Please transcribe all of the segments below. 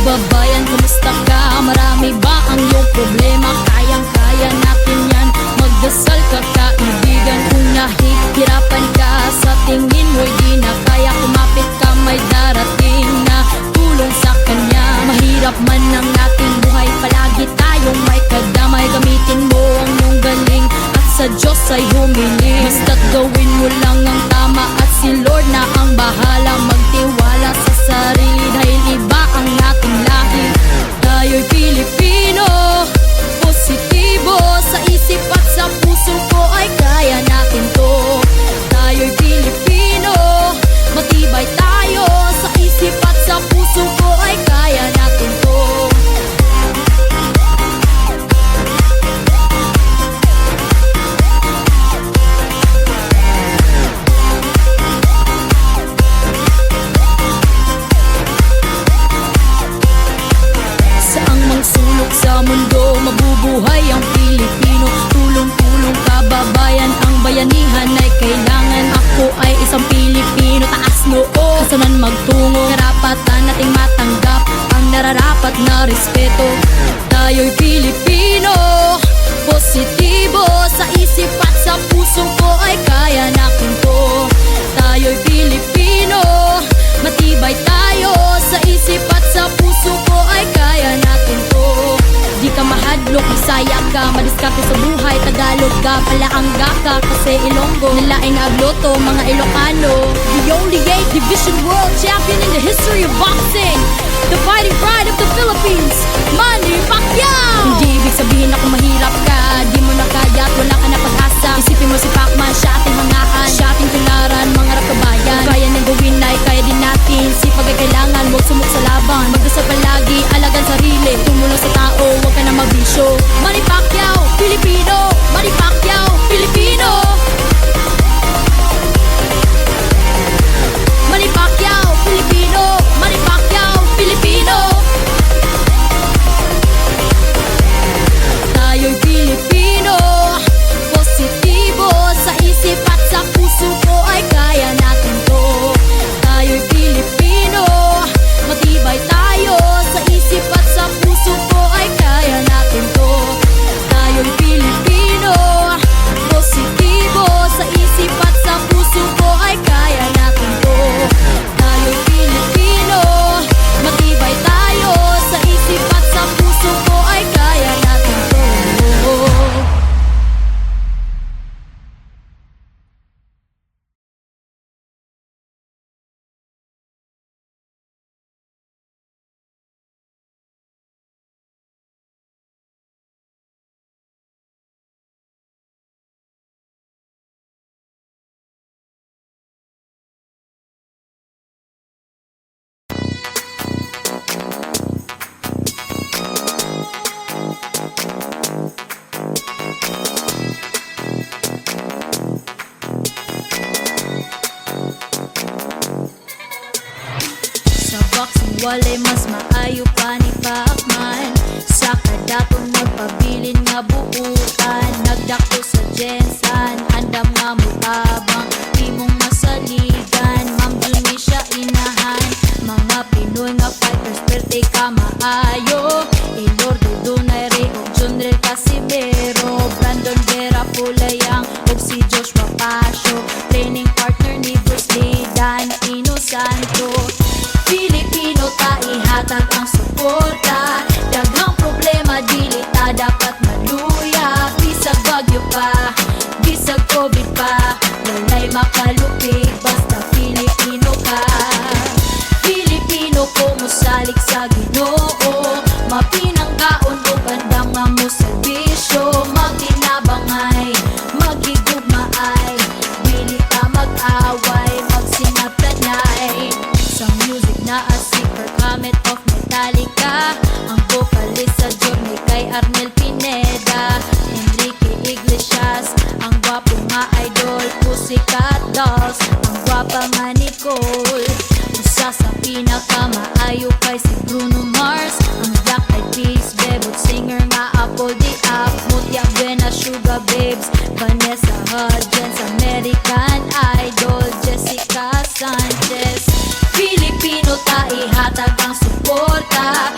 Kababayan, kumusta ka? Marami ba ang iyong problema? Kayang-kaya natin yan. Magdasal ka, kaibigan. Kung nahihirapan ka, sa tingin mo'y di na kaya, kumapit ka, may darating na tulong sa kanya. Mahirap man ang ating buhay, palagi tayong may kadamay. Gamitin mo ang iyong galing at sa Diyos ay humiling. Basta't gawin mo lang ang tama at si Lord na ang bahala. Magtiwala sa sarili dahil iba ang ating lahi. Tayo'y Pilipino, positibo sa isip at sa puso ko ay kaya natin to. Tayo'y Pilipino, matibay tayo sa isip at sa puso ko ay kaya natin to. Saang mang sulok sa mundo, mabubuhay ang Pilipino. Tulong-tulong kababayan, ang bayanihan ay kailangan. Ako ay isang Pilipino, taas noo, kasanan magtungo. Karapatan nating matanggap ang nararapat na respeto. Tayo'y Pilipino, positibo sa isip at sa puso ko ay kaya natin to. Tayo'y Pilipino, matibay tayo sa isip at sa puso ko ay kaya natin to. Di ka mahadlok, Bisaya ka, madiskarte sa buhay, Tagalog ka, Palaangga ka, kasi Ilonggo, nalaing agloto, mga Ilocano. The only 8 division world champion in the history of boxing, the fighting pride of the Philippines, Manny Pacquiao. Hindi ibig sabihin na kung mahirap ka, di mo na kaya at wala ka na pag-asa. Isipin mo si Pacman, siya ating hangaan, siya ating tularan, mga rakabayan. Kaya nang gawin ay kaya din natin, sipag ay kailangan, huwag sumuk sa laban. Magdasal palagi, alagan sarili, tumulong sa tao, huwag ka na mabisyo. Manny Pacquiao, Pilipino, Manny Pacquiao, Pilipino. Manny Pacquiao, Pilipino, Manny Pacquiao, Pilipino. Tayo'y Pilipino, positibo sa isip at sa puso ko ay kaya natin to. Tayo'y Pilipino, matibay tayo sa isip at sa puso ko ay kaya natin to. Tayo'y Pilipino, positibo sa isip at sa puso ko ay kaya natin to. Tayo'y Pilipino, matibay tayo sa isip at sa puso ko ay kaya natin to. Sa boxing walay mas maayo pa ni Pacman. Sa kadatong nagpabilin nga buutan, nagdako sa Jensan, andam nga mutabang, di mong masaligan. Ma'am Juni siya inahan, mga Pinoy nga fighters perte ka maayo. Ilordo Donaire o Jonrel Casimero, Brandon Vera Pulayang o si Joshua Pasio, training partner ni Bruce Lee, Dan Ino Santo. Pilipino ta ihatag ang suporta, daghang problema dili ta dapat maluya. Bisag bagyo pa, bisag COVID pa, walay makalupig basta Pilipino ka. Pilipino ko musalig sa Ginoo, mapinangkaon o bandang mamuservisyo. Magtinabangay, maghigugmaay, dili ta mag-away, magsinaplanay. Sa music na si Comet of Metallica, ang vocalist sa Journey kay Arnel Pineda, Enrique Iglesias, ang gwapo nga idol, Pussycat Dolls, ang gwapa nga Nicole. Usa sa pinakamaayo kay si Bruno Mars, ang Black Eyed Peas, bebot singer nga Apple the App, Mutia Buena, Sugar Babes, Vanessa Hudgens, American Idol, Jessica Sanchez. Pilipino ta ihatag ang suporta,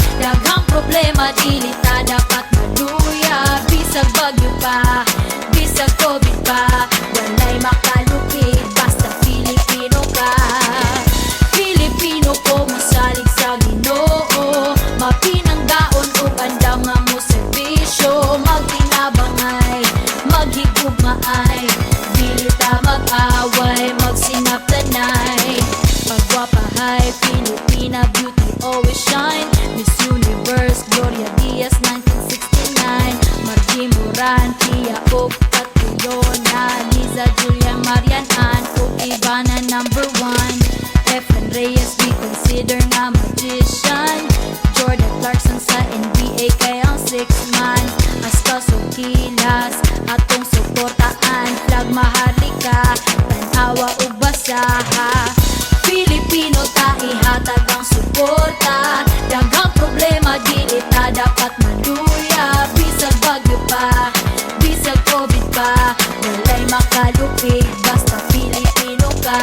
Miss Universe, Gloria Diaz 1969, Margie Moran, Tia og Catriona, Liza, Julia, Marian Ann ug Ivana #1. Efren Reyes we consider nga magician, Jordan Clarkson sa NBA kay ang 6 man. Astas ug kilas atong suportaan, Flag Maharlika, tanawa ug basaha. Pilipino ta ihatag ang suporta, daghang problema dili ta dapat maluya. Bisag bagyo pa, bisag COVID pa, walay makalupig basta Pilipino ka.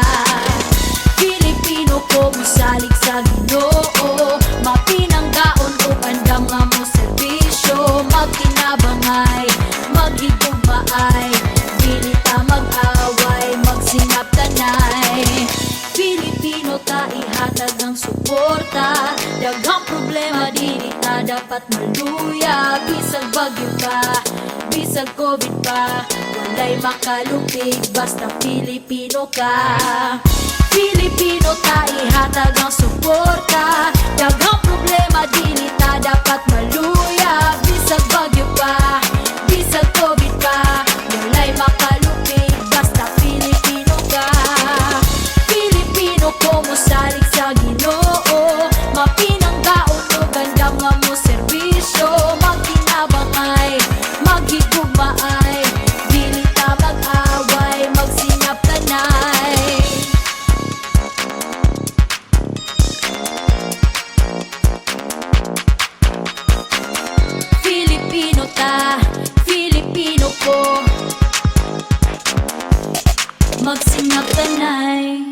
Pilipino ko musalig sa Ginoo, mapinanggaon ug andam nga mo serbisyo. Magkinabangay, maghigugmaay, dili ta mag-away, magsinap tanay. Pilipino ta ihatag ang suporta, daghang problema dili ta dapat maluya. Bisag bagyo pa, bisag COVID pa, walay makalupig basta Pilipino ka. Pilipino ta ihatag ang suporta, daghang problema dili ta dapat maluya. Bisag bagyo pa, bisag COVID pa, walay makalupig basta Pilipino ka. Pilipino ko musalig sa Ginoo, mapinanggaon ug andam nga mo serbisyo. Magkinabangay, maghigugmaay, dili ta mag-away, magsinap tanay. Filipino ta, Filipino ko, magsinap tanay.